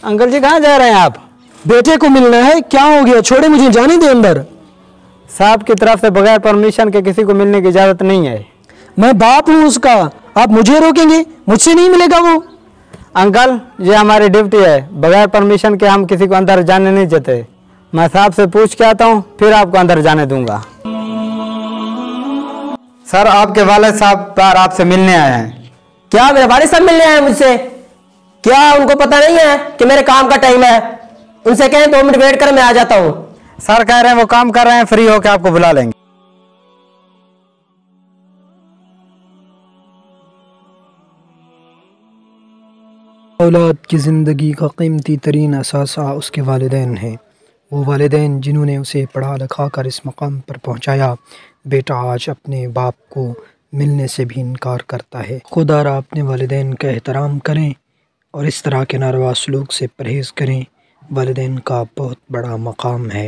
Uncle जी कहाँ जा रहे हैं आप? बेटे को मिलना है। क्या हो गया? छोड़े, मुझे जाने दे अंदर। साहब की तरफ से बगैर परमिशन के किसी को मिलने की इजाज़त नहीं है। मैं बाप हूँ उसका, आप मुझे रोकेंगे? मुझसे नहीं मिलेगा वो। अंकल ये हमारी ड्यूटी है, बगैर परमिशन के हम किसी को अंदर जाने नहीं देते। मैं साहब से पूछ के आता हूँ फिर आपको अंदर जाने दूंगा। सर आपके वालिद साहब पर आपसे मिलने आए हैं। क्या मेरे वालिद साहब मिलने आए मुझसे? क्या उनको पता नहीं है कि मेरे काम का टाइम है? उनसे कहें 2 मिनट वेट कर, मैं आ जाता हूँ। सर कह रहे हैं वो काम कर रहे हैं, फ्री होकर आपको बुला लेंगे। औलाद की ज़िंदगी का कीमती तरीन असासा उसके वालिदैन हैं। वो वालिदैन जिन्होंने उसे पढ़ा लिखा कर इस मकाम पर पहुँचाया। बेटा आज अपने बाप को मिलने से भी इनकार करता है। खुदारा अपने वालिदैन का एहतराम करें और इस तरह के नारवा सलूक से परहेज़ करें। वालिदैन का बहुत बड़ा मकाम है।